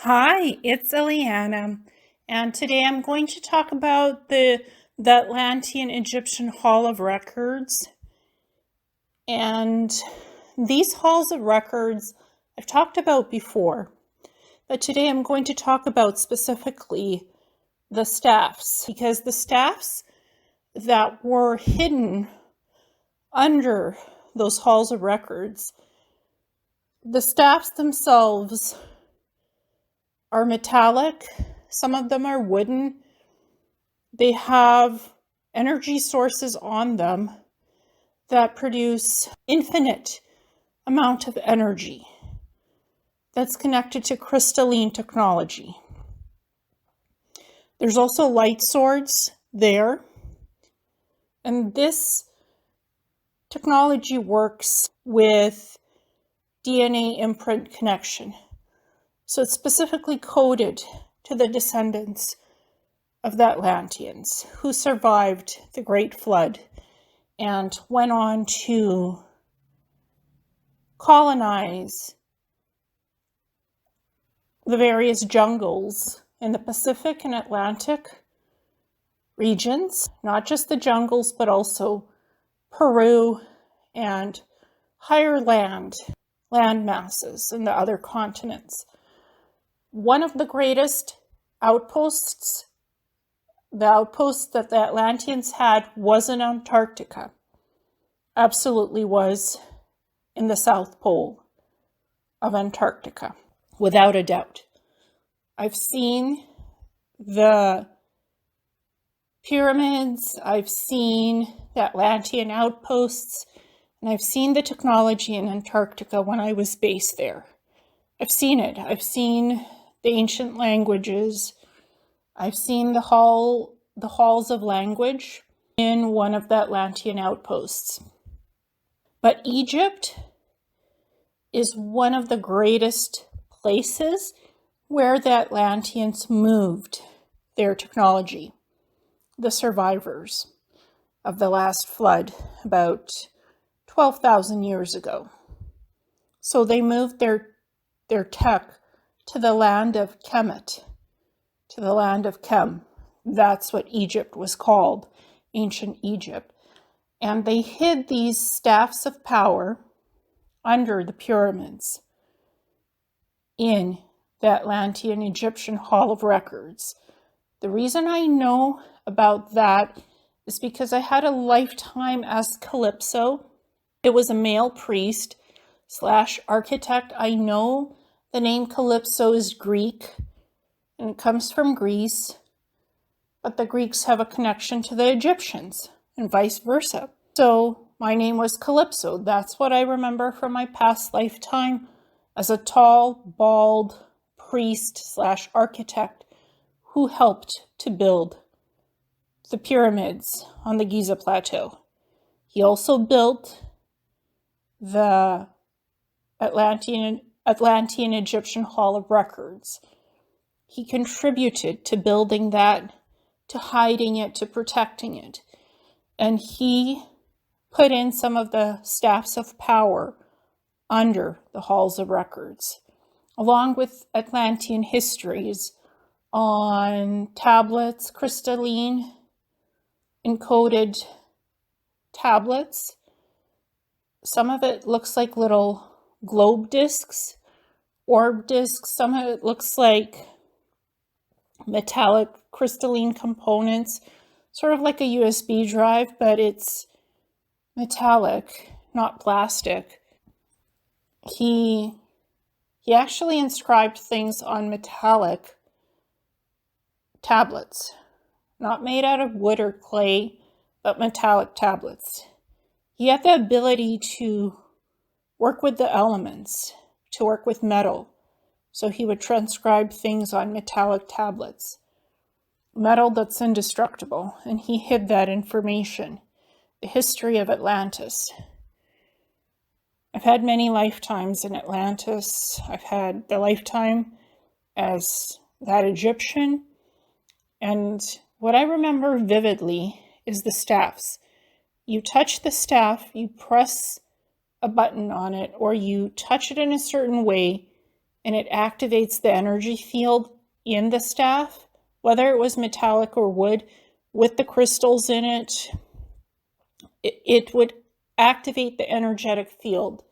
Hi, it's Ileana, and today I'm going to talk about the Atlantean Egyptian Hall of Records. And these halls of records I've talked about before, but today I'm going to talk about specifically the staffs, because the staffs that were hidden under those halls of records, the staffs themselves are metallic, some of them are wooden. They have energy sources on them that produce infinite amount of energy that's connected to crystalline technology. There's also light swords there, and this technology works with DNA imprint connection. So it's specifically coded to the descendants of the Atlanteans who survived the Great Flood and went on to colonize the various jungles in the Pacific and Atlantic regions, not just the jungles, but also Peru and higher land masses in the other continents. One of the greatest outposts, the outpost that the Atlanteans had, was in Antarctica. Absolutely was in the South Pole of Antarctica, without a doubt. I've seen the pyramids, I've seen the Atlantean outposts, and I've seen the technology in Antarctica when I was based there. I've seen it. I've seen the ancient languages. I've seen the halls of language in one of the Atlantean outposts. But Egypt is one of the greatest places where the Atlanteans moved their technology, the survivors of the last flood about 12,000 years ago. So they moved their tech to the land of Kemet, to the land of Kem. That's what Egypt was called, ancient Egypt. And they hid these staffs of power under the pyramids in the Atlantean Egyptian Hall of Records. The reason I know about that is because I had a lifetime as Calypso. It was a male priest / architect. I know the name Calypso is Greek and it comes from Greece, but the Greeks have a connection to the Egyptians and vice versa. So my name was Calypso. That's what I remember from my past lifetime as a tall, bald priest / architect who helped to build the pyramids on the Giza Plateau. He also built the Atlantean Egyptian Hall of Records. He contributed to building that, to hiding it, to protecting it. And he put in some of the staffs of power under the halls of records, along with Atlantean histories on tablets, crystalline encoded tablets. Some of it looks like little globe discs, orb discs. Some of it looks like metallic crystalline components, sort of like a USB drive, but it's metallic, not plastic. He actually inscribed things on metallic tablets, not made out of wood or clay, but metallic tablets. He had the ability to work with the elements, to work with metal. So he would transcribe things on metallic tablets, metal that's indestructible, and he hid that information. The history of Atlantis. I've had many lifetimes in Atlantis. I've had the lifetime as that Egyptian, and what I remember vividly is the staffs. You touch the staff, you press a button on it, or you touch it in a certain way, and it activates the energy field in the staff, whether it was metallic or wood, with the crystals in it, it would activate the energetic field.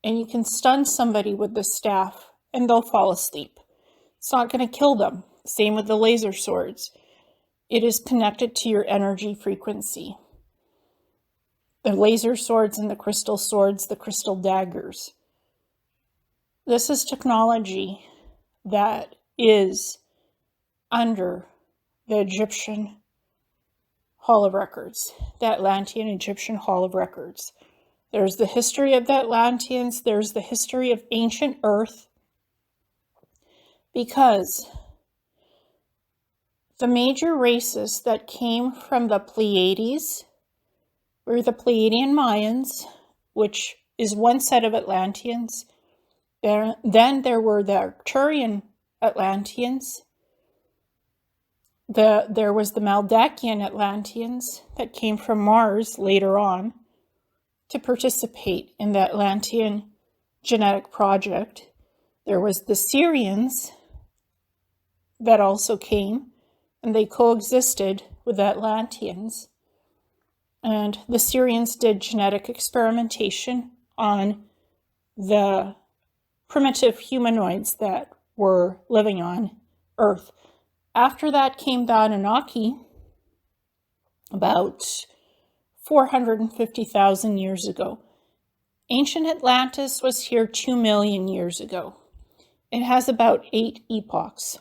And you can stun somebody with the staff and they'll fall asleep. It's not going to kill them. Same with the laser swords. It is connected to your energy frequency. The laser swords and the crystal swords, the crystal daggers. This is technology that is under the Egyptian Hall of Records, the Atlantean Egyptian Hall of Records. There's the history of the Atlanteans, there's the history of ancient Earth, because the major races that came from the Pleiades were the Pleiadian Mayans, which is one set of Atlanteans. Then there were the Arcturian Atlanteans. There was the Maldakian Atlanteans that came from Mars later on to participate in the Atlantean genetic project. There was the Sirians that also came, and they coexisted with the Atlanteans. And the Sirians did genetic experimentation on the primitive humanoids that were living on Earth. After that came the Anunnaki, about 450,000 years ago. Ancient Atlantis was here 2 million years ago. It has about 8 epochs.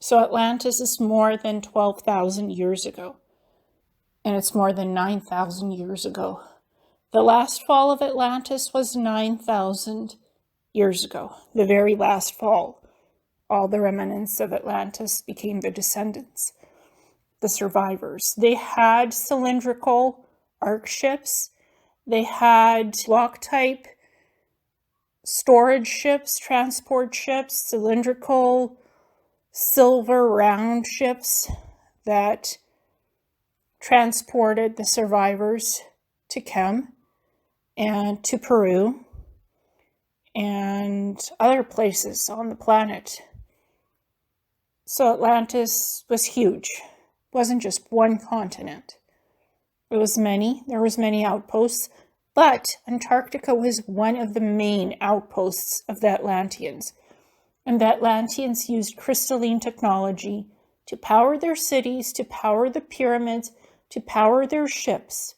So Atlantis is more than 12,000 years ago. And it's more than 9,000 years ago. The last fall of Atlantis was 9,000 years ago. The very last fall. All the remnants of Atlantis became the descendants, the survivors. They had cylindrical arc ships. They had block-type storage ships, transport ships, cylindrical silver round ships that transported the survivors to Chem and to Peru and other places on the planet. So Atlantis was huge. It wasn't just one continent. It was many. There was many outposts. But Antarctica was one of the main outposts of the Atlanteans. And the Atlanteans used crystalline technology to power their cities, to power the pyramids, to power their ships.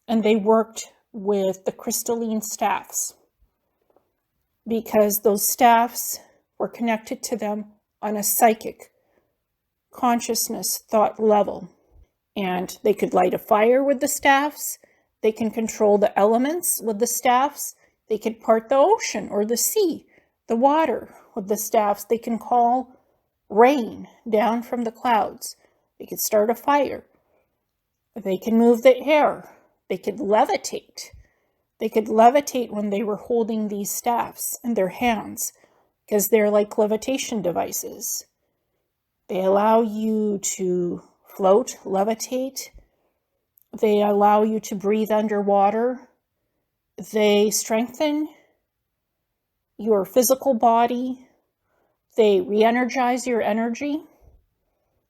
And they worked with the crystalline staffs, because those staffs were connected to them on a psychic consciousness thought level. And they could light a fire with the staffs. They can control the elements with the staffs. They could part the ocean or the sea, the water with the staffs. They can call rain down from the clouds. They could start a fire. They can move the air. They could levitate. They could levitate when they were holding these staffs in their hands, because they're like levitation devices. They allow you to float, levitate. They allow you to breathe underwater. They strengthen your physical body. They re-energize your energy.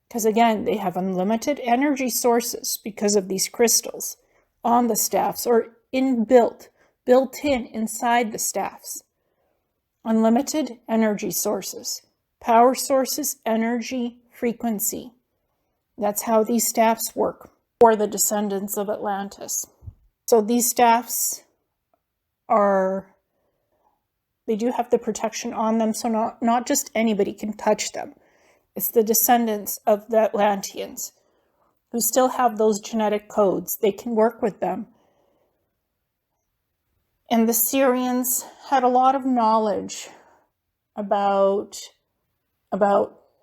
Because again, they have unlimited energy sources because of these crystals on the staffs or built in inside the staffs. Unlimited energy sources, power sources, energy, frequency. That's how these staffs work for the descendants of Atlantis. So these staffs they do have the protection on them, so not just anybody can touch them. It's the descendants of the Atlanteans who still have those genetic codes. They can work with them. And the Sirians had a lot of knowledge about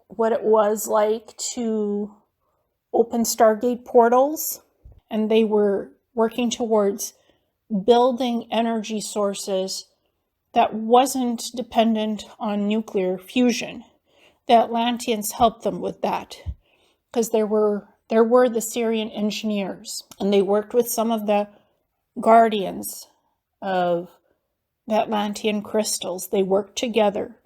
what it was like to open Stargate portals. And they were working towards building energy sources that wasn't dependent on nuclear fusion. The Atlanteans helped them with that, because there were the Sirian engineers, and they worked with some of the guardians of the Atlantean crystals. They worked together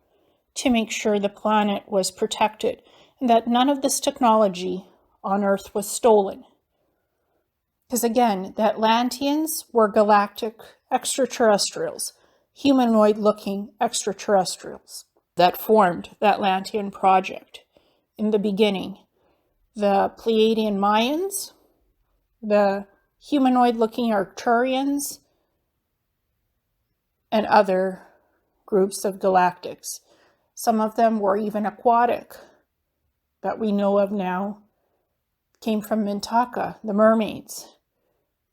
to make sure the planet was protected and that none of this technology on Earth was stolen. Because again, the Atlanteans were galactic extraterrestrials, humanoid-looking extraterrestrials that formed the Atlantean project in the beginning. The Pleiadian Mayans, the humanoid-looking Arcturians, and other groups of galactics. Some of them were even aquatic, that we know of now, came from Mintaka, the mermaids.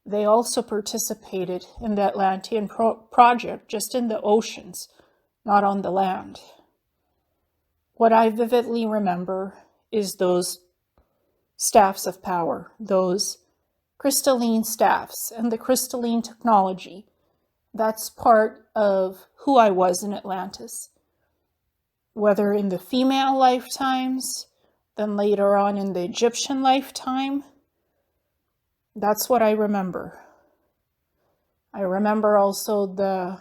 They also participated in the Atlantean project, just in the oceans, not on the land. What I vividly remember is those staffs of power, those crystalline staffs and the crystalline technology. That's part of who I was in Atlantis. Whether in the female lifetimes, then later on in the Egyptian lifetime, that's what I remember. I remember also the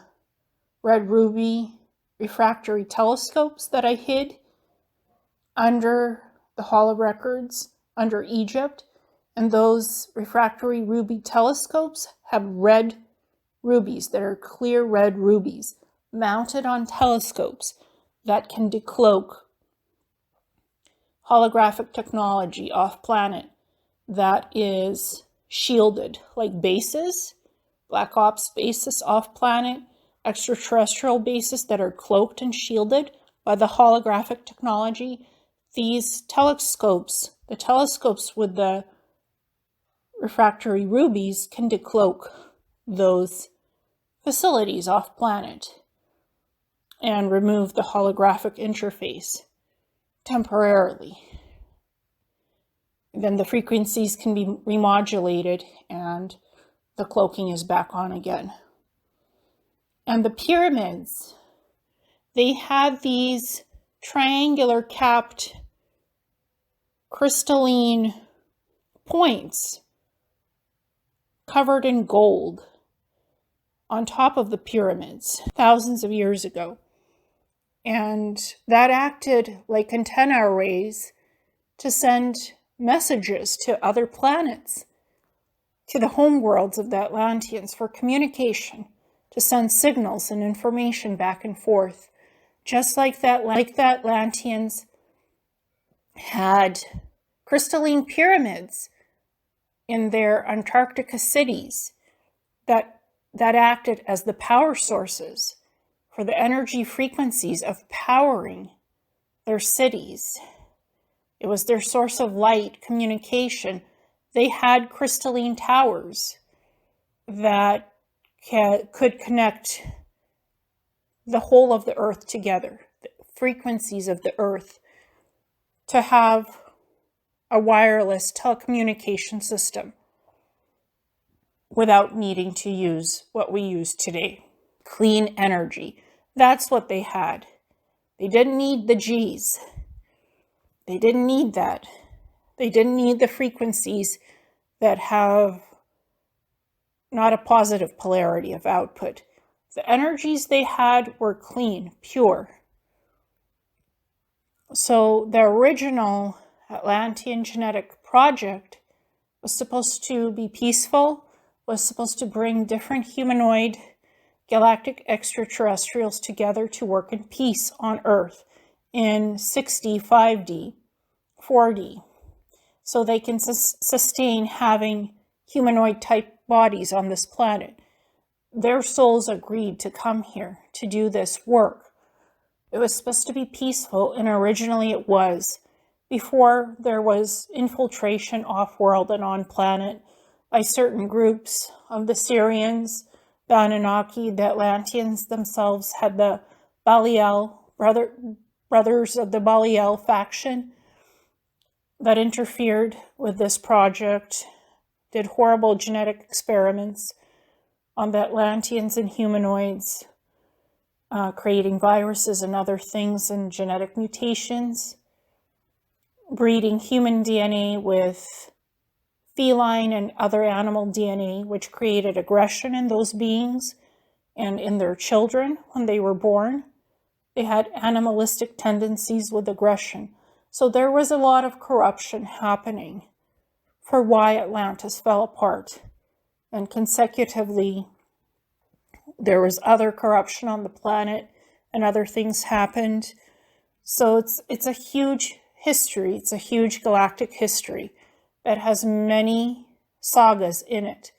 red ruby refractory telescopes that I hid under the Hall of Records, under Egypt. And those refractory ruby telescopes have red rubies that are clear red rubies mounted on telescopes that can decloak holographic technology off planet that is shielded, like bases, Black Ops bases off planet, extraterrestrial bases that are cloaked and shielded by the holographic technology. These telescopes, the telescopes with the refractory rubies, can decloak those facilities off planet and remove the holographic interface temporarily. Then the frequencies can be remodulated and the cloaking is back on again. And the pyramids, they had these triangular capped crystalline points covered in gold on top of the pyramids thousands of years ago. And that acted like antenna arrays to send messages to other planets, to the homeworlds of the Atlanteans for communication, to send signals and information back and forth. Just like the Atlanteans had crystalline pyramids in their Antarctica cities that acted as the power sources for the energy frequencies of powering their cities. It was their source of light, communication. They had crystalline towers that could connect the whole of the earth together, the frequencies of the earth, to have a wireless telecommunication system without needing to use what we use today. Clean energy. That's what they had. They didn't need the G's. They didn't need that. They didn't need the frequencies that have not a positive polarity of output. The energies they had were clean, pure. So the original Atlantean genetic project was supposed to be peaceful, was supposed to bring different humanoid galactic extraterrestrials together to work in peace on Earth in 6D, 5D, 4D, so they can sustain having humanoid type bodies on this planet. Their souls agreed to come here to do this work. It was supposed to be peaceful, and originally it was, before there was infiltration off-world and on-planet by certain groups of the Sirians, the Anunnaki. The Atlanteans themselves had the Balial, brothers of the Balial faction that interfered with this project, did horrible genetic experiments on the Atlanteans and humanoids, creating viruses and other things and genetic mutations, breeding human DNA with feline and other animal DNA, which created aggression in those beings and in their children when they were born. They had animalistic tendencies with aggression. So there was a lot of corruption happening for why Atlantis fell apart. And consecutively, there was other corruption on the planet and other things happened. So it's a huge history. It's a huge galactic history that has many sagas in it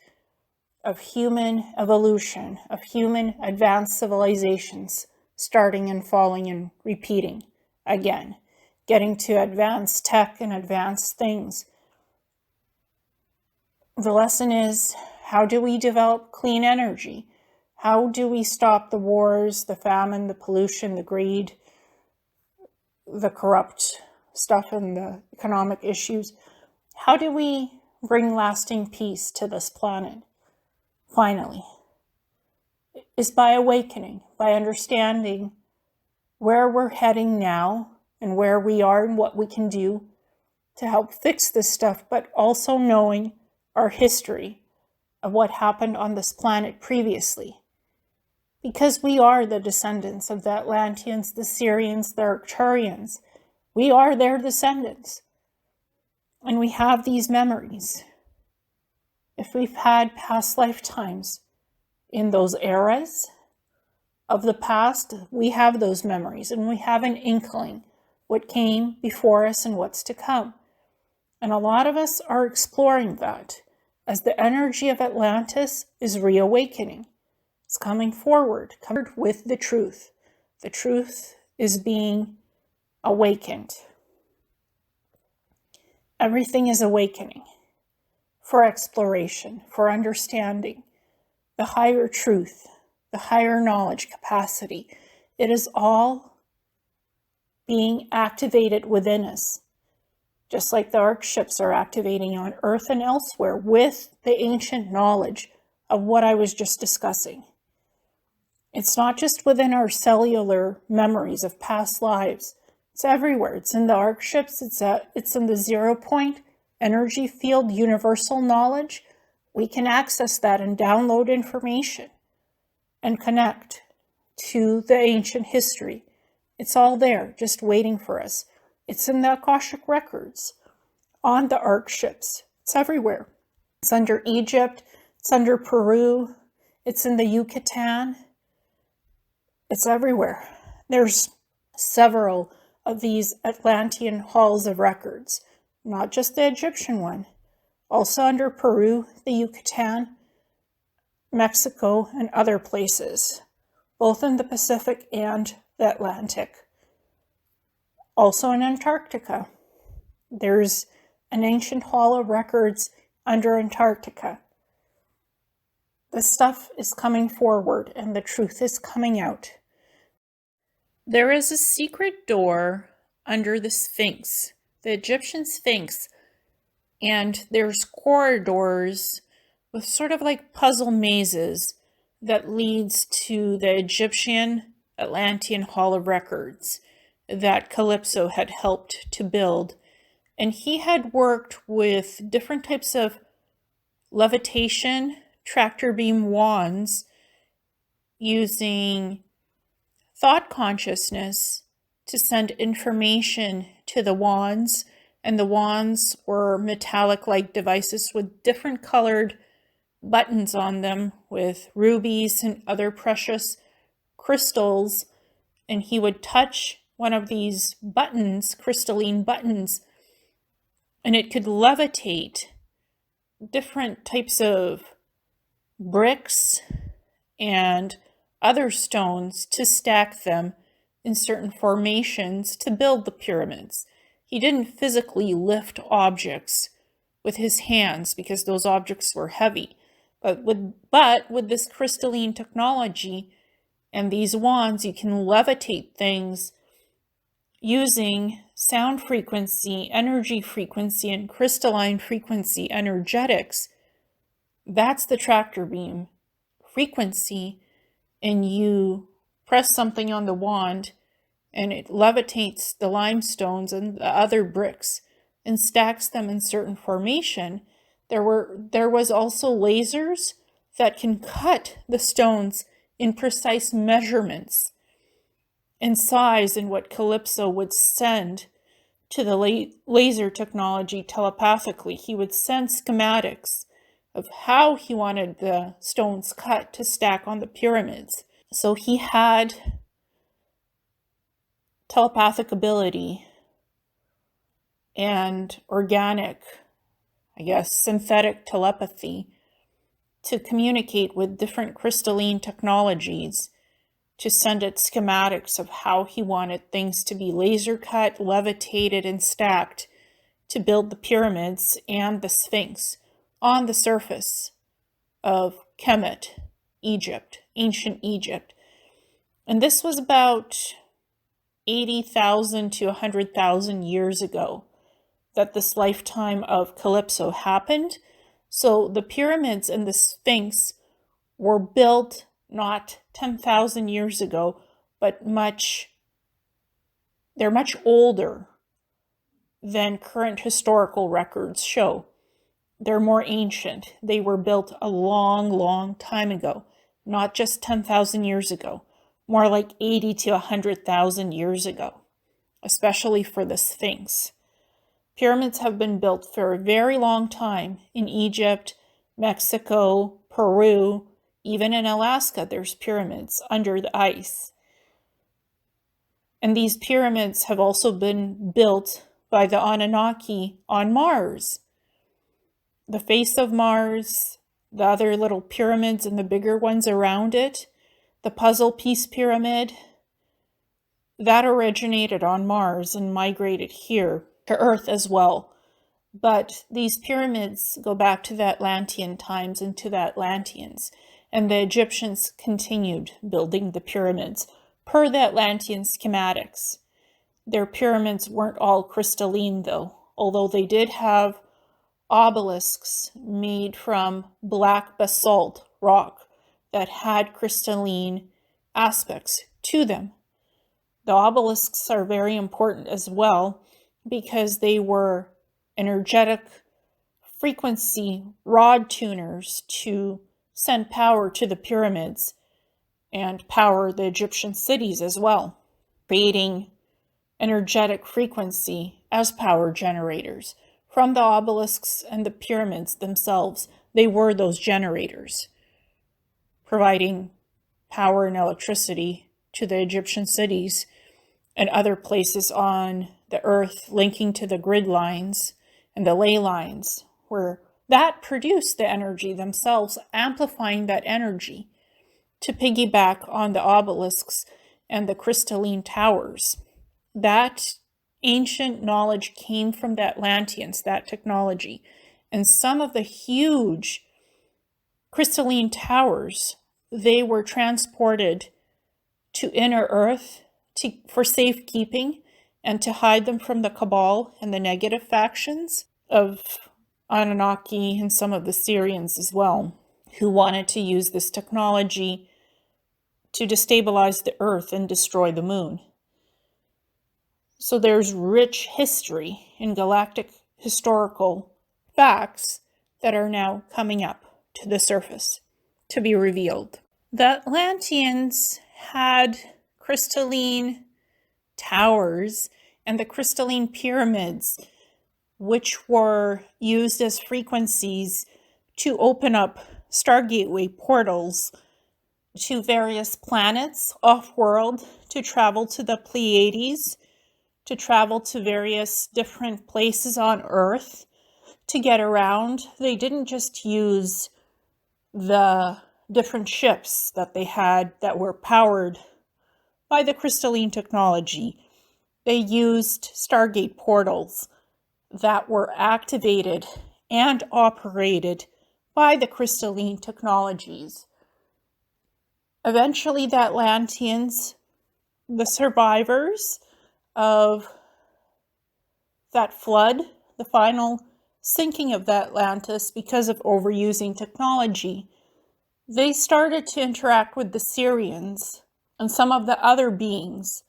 of human evolution, of human advanced civilizations starting and falling and repeating again, getting to advanced tech and advanced things. The lesson is, how do we develop clean energy? How do we stop the wars, the famine, the pollution, the greed, the corrupt stuff, and the economic issues? How do we bring lasting peace to this planet? Finally, is by awakening, by understanding where we're heading now and where we are and what we can do to help fix this stuff, but also knowing our history of what happened on this planet previously. Because we are the descendants of the Atlanteans, the Sirians, the Arcturians. We are their descendants. And we have these memories. If we've had past lifetimes in those eras of the past, we have those memories and we have an inkling what came before us and what's to come. And a lot of us are exploring that as the energy of Atlantis is reawakening. It's coming forward with the truth. The truth is being awakened. Everything is awakening for exploration, for understanding the higher truth, the higher knowledge capacity. It is all being activated within us, just like the arc ships are activating on Earth and elsewhere with the ancient knowledge of what I was just discussing. It's not just within our cellular memories of past lives. It's everywhere. It's in the arc ships. It's in the 0 point energy field universal knowledge. We can access that and download information and connect to the ancient history. It's all there, just waiting for us. It's in the Akashic records, on the arc ships. It's everywhere. It's under Egypt. It's under Peru. It's in the Yucatan. It's everywhere. There's several of these Atlantean halls of records, not just the Egyptian one, also under Peru, the Yucatan, Mexico, and other places, both in the Pacific and the Atlantic. Also in Antarctica, there's an ancient hall of records under Antarctica. This stuff is coming forward and the truth is coming out. There is a secret door under the Sphinx, the Egyptian Sphinx, and there's corridors with sort of like puzzle mazes that leads to the Egyptian Atlantean Hall of Records that Calypso had helped to build. And he had worked with different types of levitation, tractor beam wands, using thought consciousness to send information to the wands. And the wands were metallic-like devices with different colored buttons on them with rubies and other precious crystals. And he would touch one of these buttons, crystalline buttons, and it could levitate different types of bricks and other stones to stack them in certain formations to build the pyramids. He didn't physically lift objects with his hands because those objects were heavy. But with this crystalline technology and these wands, you can levitate things using sound frequency, energy frequency, and crystalline frequency energetics. That's the tractor beam frequency, and you press something on the wand and it levitates the limestones and the other bricks and stacks them in certain formation. There was also lasers that can cut the stones in precise measurements and size, and what Calypso would send to the laser technology telepathically. He would send schematics of how he wanted the stones cut to stack on the pyramids. So he had telepathic ability and organic, synthetic telepathy to communicate with different crystalline technologies, to send it schematics of how he wanted things to be laser cut, levitated, and stacked to build the pyramids and the Sphinx on the surface of Kemet, Egypt, ancient Egypt. And this was about 80,000 to 100,000 years ago that this lifetime of Calypso happened. So the pyramids and the Sphinx were built not 10,000 years ago, but they're much older than current historical records show. They're more ancient. They were built a long, long time ago, not just 10,000 years ago, more like 80 to 100,000 years ago, especially for the Sphinx. Pyramids have been built for a very long time in Egypt, Mexico, Peru, even in Alaska, there's pyramids under the ice. And these pyramids have also been built by the Anunnaki on Mars. The face of Mars, the other little pyramids and the bigger ones around it, the puzzle piece pyramid, that originated on Mars and migrated here to Earth as well. But these pyramids go back to the Atlantean times and to the Atlanteans. And the Egyptians continued building the pyramids per the Atlantean schematics. Their pyramids weren't all crystalline though, although they did have obelisks made from black basalt rock that had crystalline aspects to them. The obelisks are very important as well because they were energetic frequency rod tuners to send power to the pyramids and power the Egyptian cities as well, creating energetic frequency as power generators. From the obelisks and the pyramids themselves, they were those generators, providing power and electricity to the Egyptian cities and other places on the earth, linking to the grid lines and the ley lines, where that produced the energy themselves, amplifying that energy to piggyback on the obelisks and the crystalline towers. That ancient knowledge came from the Atlanteans, that technology. And some of the huge crystalline towers, they were transported to inner Earth for safekeeping and to hide them from the cabal and the negative factions of Anunnaki and some of the Sirians as well, who wanted to use this technology to destabilize the Earth and destroy the moon. So there's rich history in galactic historical facts that are now coming up to the surface to be revealed. The Atlanteans had crystalline towers and the crystalline pyramids, which were used as frequencies to open up Stargateway portals to various planets off-world, to travel to the Pleiades, to travel to various different places on Earth to get around. They didn't just use the different ships that they had that were powered by the crystalline technology. They used Stargate portals that were activated and operated by the crystalline technologies. Eventually, the Atlanteans, the survivors of that flood, the final sinking of the Atlantis because of overusing technology, they started to interact with the Sirians and some of the other beings,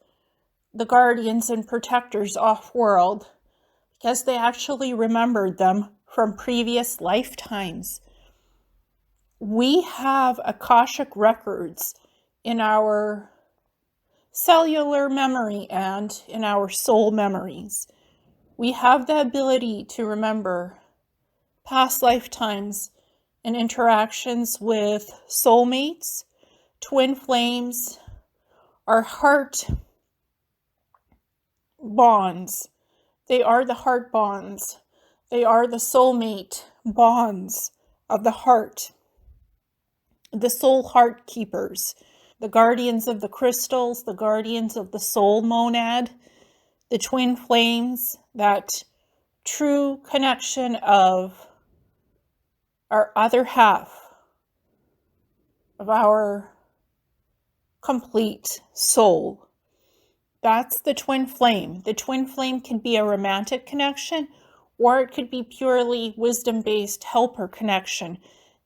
the guardians and protectors off-world, because they actually remembered them from previous lifetimes. We have Akashic records in our cellular memory and in our soul memories. We have the ability to remember past lifetimes and interactions with soulmates, twin flames, our heart bonds. They are the heart bonds. They are the soulmate bonds of the heart, the soul heart keepers, the guardians of the crystals, the guardians of the soul monad, the twin flames, that true connection of our other half of our complete soul. That's the twin flame. The twin flame can be a romantic connection, or it could be purely wisdom-based helper connection.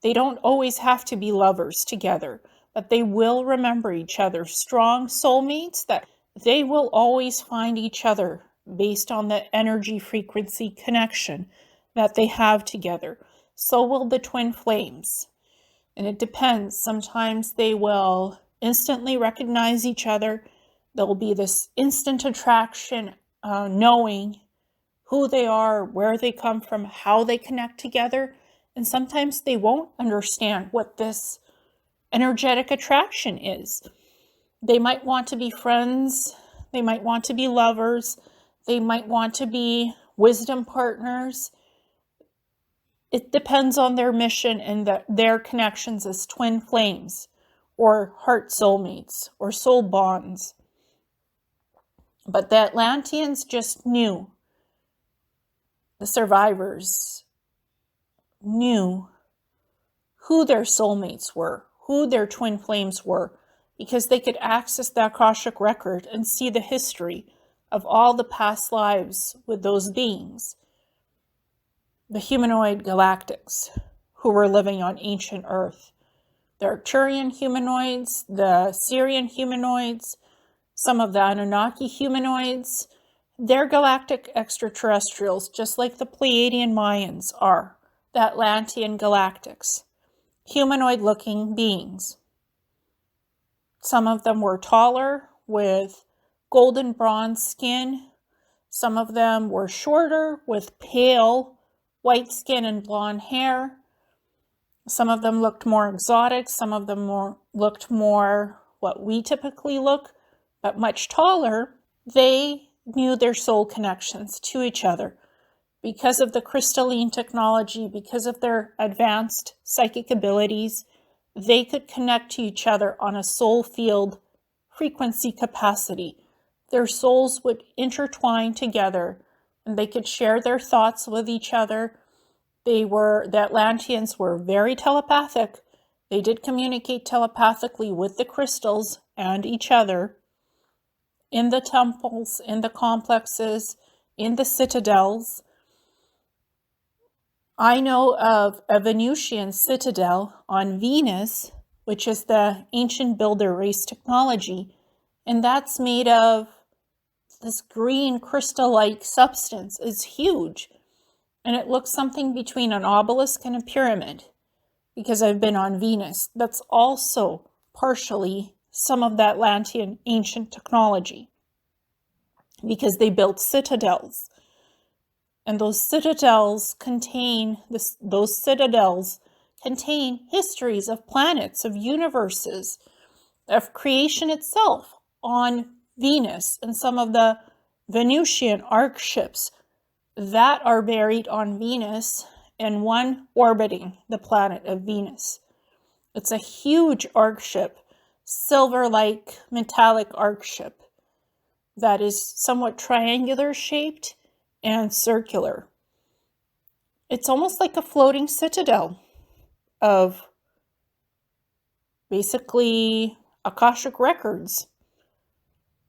They don't always have to be lovers together, but they will remember each other. Strong soulmates, that they will always find each other based on the energy frequency connection that they have together. So will the twin flames. And it depends. Sometimes they will instantly recognize each other. There'll be this instant attraction, knowing who they are, where they come from, how they connect together. And sometimes they won't understand what this energetic attraction is. They might want to be friends. They might want to be lovers. They might want to be wisdom partners. It depends on their mission and their connections as twin flames or heart soulmates or soul bonds. But the Atlanteans just knew, the survivors knew who their soulmates were, who their twin flames were, because they could access the Akashic record and see the history of all the past lives with those beings. The humanoid galactics who were living on ancient Earth. The Arcturian humanoids, the Sirian humanoids, some of the Anunnaki humanoids. They're galactic extraterrestrials, just like the Pleiadian Mayans are, the Atlantean galactics. Humanoid-looking beings. Some of them were taller, with golden bronze skin. Some of them were shorter, with pale white skin and blonde hair. Some of them looked more exotic. Some of them looked more what we typically look, but much taller. They knew their soul connections to each other because of the crystalline technology, because of their advanced psychic abilities. They could connect to each other on a soul field frequency capacity. Their souls would intertwine together and they could share their thoughts with each other. The Atlanteans were very telepathic. They did communicate telepathically with the crystals and each other in the temples, in the complexes, in the citadels. I know of a Venusian citadel on Venus, which is the ancient builder race technology, and that's made of this green crystal-like substance. It's huge, and it looks something between an obelisk and a pyramid, because I've been on Venus. That's also partially some of the Atlantean ancient technology, because they built citadels. And those citadels contain histories of planets, of universes, of creation itself on Venus, and some of the Venusian arc ships that are buried on Venus and one orbiting the planet of Venus. It's a huge arc ship, silver-like metallic arc ship that is somewhat triangular shaped and circular. It's almost like a floating citadel of basically Akashic records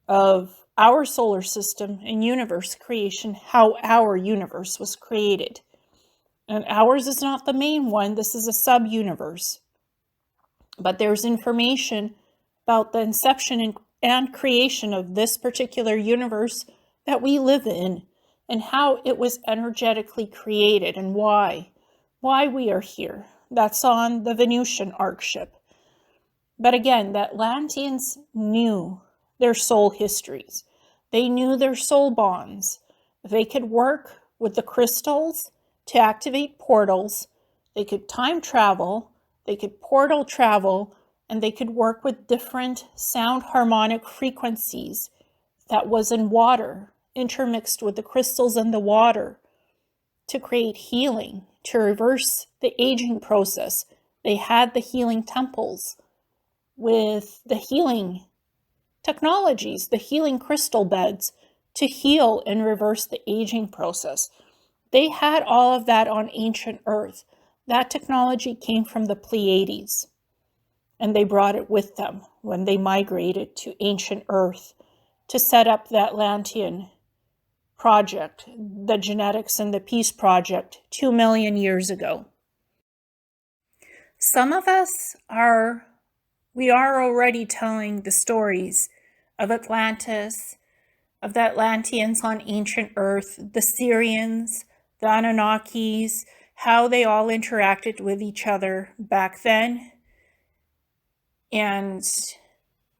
of our solar system and universe creation, how our universe was created. And ours is not the main one. This is a sub-universe. But there's information about the inception and creation of this particular universe that we live in, and how it was energetically created and why we are here. That's on the Venusian arc ship. But again, the Atlanteans knew their soul histories. They knew their soul bonds. They could work with the crystals to activate portals. They could time travel. They could portal travel. And they could work with different sound harmonic frequencies that was in water, intermixed with the crystals in the water, to create healing, to reverse the aging process. They had the healing temples with the healing technologies, the healing crystal beds to heal and reverse the aging process. They had all of that on ancient Earth. That technology came from the Pleiades, and they brought it with them when they migrated to ancient Earth to set up the Atlantean project, the genetics and the peace project 2 million years ago. Some of us we are already telling the stories of Atlantis, of the Atlanteans on ancient Earth, the Sirians, the Anunnakis, how they all interacted with each other back then. And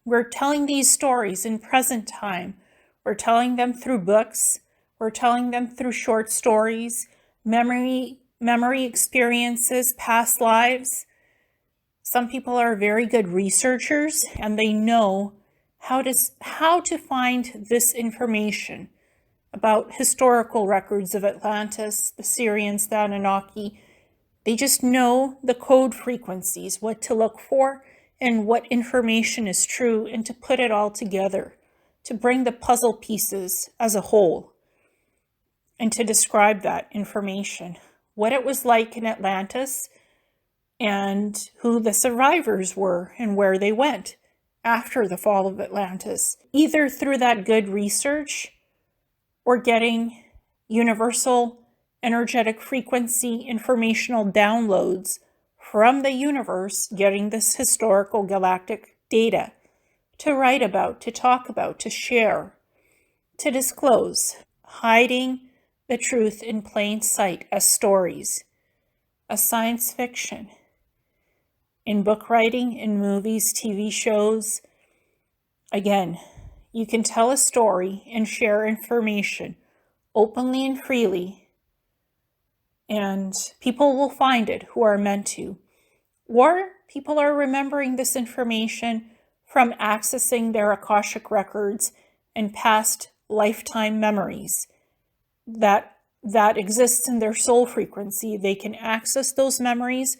we're telling these stories in present time. We're telling them through books. We're telling them through short stories, memory experiences, past lives. Some people are very good researchers, and they know how to find this information about historical records of Atlantis, the Sirians, the Anunnaki. They just know the code frequencies, what to look for, and what information is true, and to put it all together, to bring the puzzle pieces as a whole, and to describe that information, what it was like in Atlantis, and who the survivors were and where they went after the fall of Atlantis, either through that good research or getting universal energetic frequency informational downloads from the universe, getting this historical galactic data to write about, to talk about, to share, to disclose, hiding the truth in plain sight as stories, as science fiction, in book writing, in movies, TV shows. Again, you can tell a story and share information openly and freely, and people will find it who are meant to. Or people are remembering this information from accessing their Akashic records and past lifetime memories that exists in their soul frequency. They can access those memories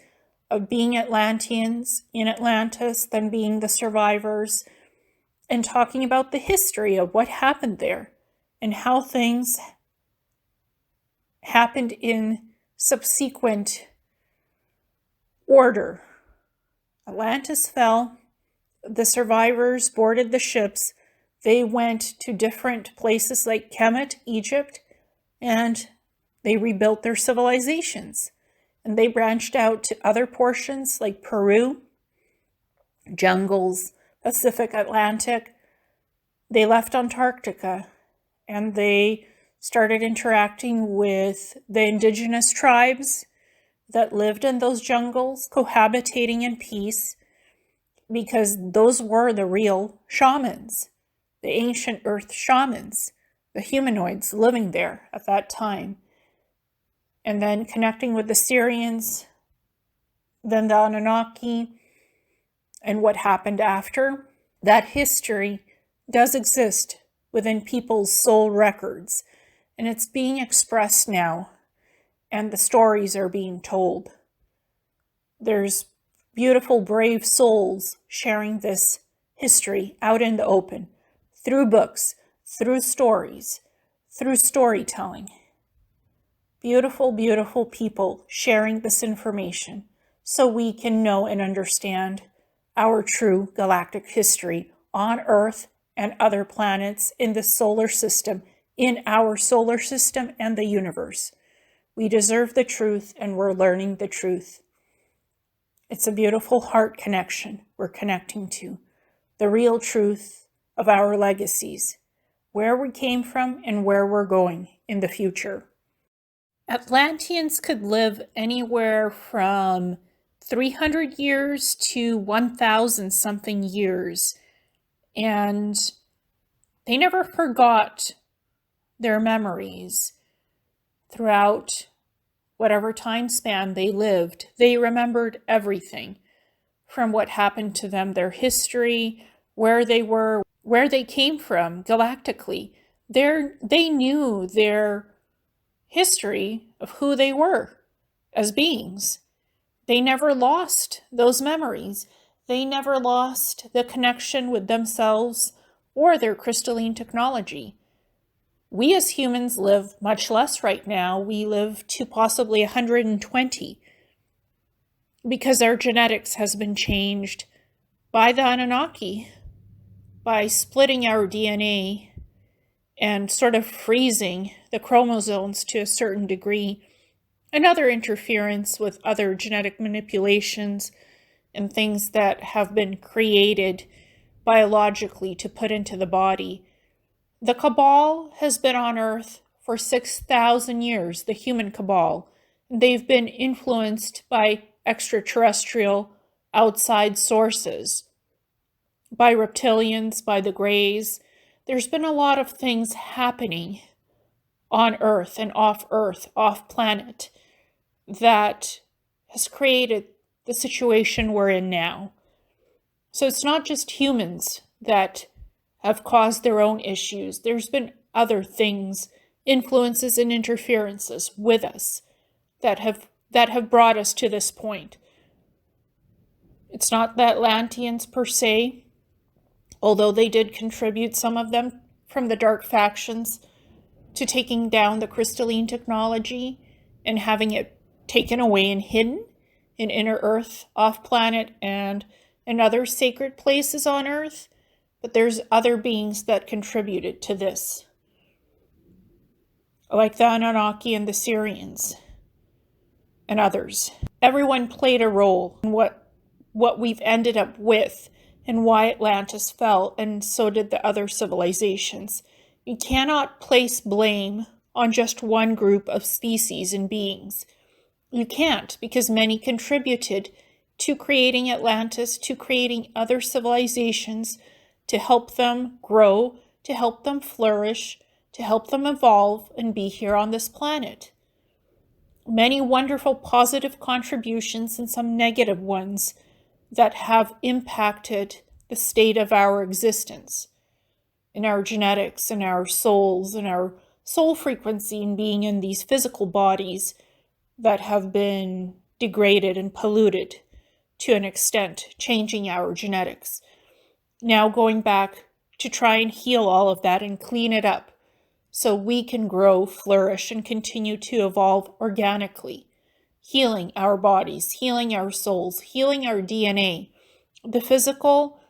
of being Atlanteans in Atlantis, then being the survivors, and talking about the history of what happened there and how things happened in subsequent order. Atlantis fell. The survivors boarded the ships. They went to different places like Kemet, Egypt, and they rebuilt their civilizations. And they branched out to other portions like Peru, jungles, Pacific, Atlantic. They left Antarctica, and they started interacting with the indigenous tribes that lived in those jungles, cohabitating in peace, because those were the real shamans, the ancient earth shamans, the humanoids living there at that time. And then connecting with the Sirians, then the Anunnaki, and what happened after. That history does exist within people's soul records, and it's being expressed now, and the stories are being told. There's beautiful, brave souls sharing this history out in the open, through books, through stories, through storytelling. Beautiful, beautiful people sharing this information so we can know and understand our true galactic history on Earth and other planets in the solar system, in our solar system and the universe. We deserve the truth, and we're learning the truth. It's a beautiful heart connection we're connecting to, the real truth of our legacies, where we came from and where we're going in the future. Atlanteans could live anywhere from 300 years to 1,000 something years. And they never forgot their memories throughout whatever time span they lived. They remembered everything from what happened to them, their history, where they were, where they came from galactically. They knew their history of who they were as beings. They never lost those memories. They never lost the connection with themselves or their crystalline technology. We as humans live much less right now. We live to possibly 120 because our genetics has been changed by the Anunnaki, by splitting our DNA and sort of freezing the chromosomes to a certain degree, and other interference with other genetic manipulations and things that have been created biologically to put into the body. The cabal has been on Earth for 6,000 years, the human cabal. They've been influenced by extraterrestrial outside sources, by reptilians, by the Greys. There's been a lot of things happening on Earth and off Earth, off planet, that has created the situation we're in now. So it's not just humans that have caused their own issues. There's been other things, influences and interferences with us that have brought us to this point. It's not the Atlanteans per se, although they did contribute, some of them from the dark factions, to taking down the crystalline technology and having it taken away and hidden in inner Earth, off planet, and in other sacred places on Earth. But there's other beings that contributed to this, like the Anunnaki and the Sirians and others. Everyone played a role in what we've ended up with and why Atlantis fell, and so did the other civilizations. You cannot place blame on just one group of species and beings. You can't, because many contributed to creating Atlantis, to creating other civilizations, to help them grow, to help them flourish, to help them evolve and be here on this planet. Many wonderful positive contributions and some negative ones that have impacted the state of our existence, in our genetics, in our souls, in our soul frequency, and being in these physical bodies that have been degraded and polluted to an extent, changing our genetics. Now going back to try and heal all of that and clean it up so we can grow, flourish, and continue to evolve organically, healing our bodies, healing our souls, healing our DNA, the physical,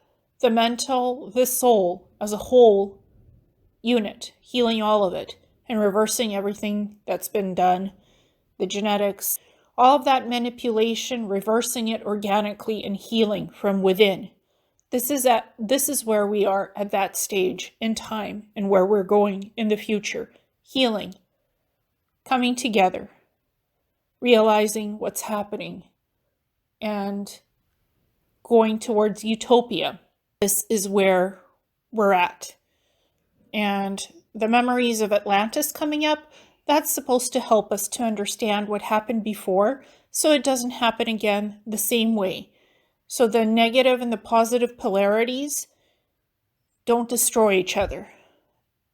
the mental, the soul as a whole unit, healing all of it and reversing everything that's been done, the genetics, all of that manipulation, reversing it organically and healing from within. This is where we are at that stage in time and where we're going in the future. Healing, coming together, realizing what's happening, and going towards utopia. This is where we're at. And the memories of Atlantis coming up, that's supposed to help us to understand what happened before so it doesn't happen again the same way. So the negative and the positive polarities don't destroy each other.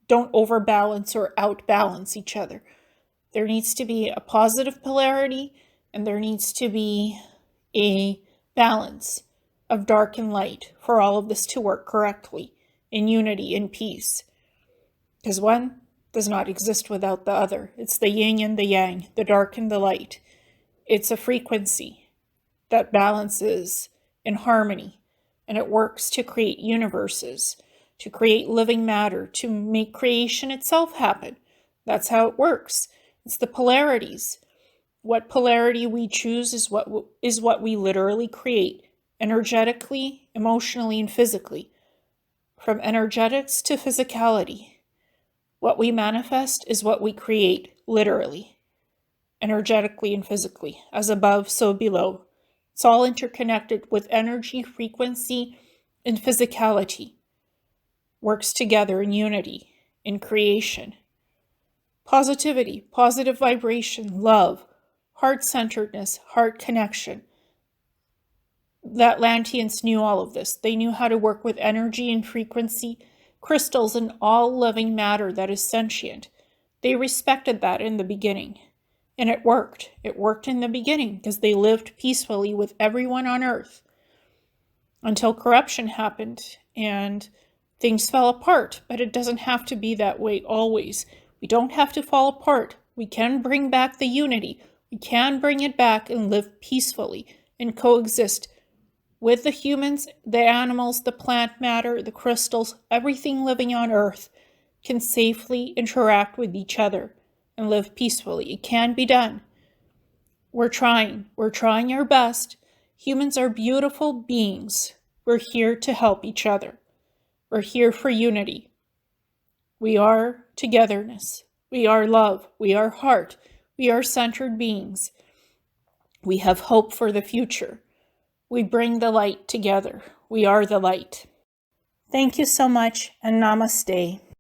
Don't overbalance or outbalance each other. There needs to be a positive polarity and there needs to be a balance of dark and light for all of this to work correctly, in unity, in peace. Because one does not exist without the other. It's the yin and the yang, the dark and the light. It's a frequency that balances in harmony, and it works to create universes, to create living matter, to make creation itself happen. That's how it works. It's the polarities. What polarity we choose is what we literally create, energetically, emotionally, and physically. From energetics to physicality. What we manifest is what we create, literally, energetically and physically. As above, so below. It's all interconnected with energy, frequency, and physicality. Works together in unity, in creation. Positivity, positive vibration, love, heart-centeredness, heart connection. The Atlanteans knew all of this. They knew how to work with energy and frequency, crystals, and all living matter that is sentient. They respected that in the beginning. And it worked. It worked in the beginning because they lived peacefully with everyone on Earth until corruption happened and things fell apart. But it doesn't have to be that way always. We don't have to fall apart. We can bring back the unity. We can bring it back and live peacefully and coexist with the humans, the animals, the plant matter, the crystals, everything living on Earth can safely interact with each other and live peacefully. It can be done. We're trying. We're trying our best. Humans are beautiful beings. We're here to help each other. We're here for unity. We are togetherness. We are love. We are heart. We are centered beings. We have hope for the future. We bring the light together. We are the light. Thank you so much, and namaste.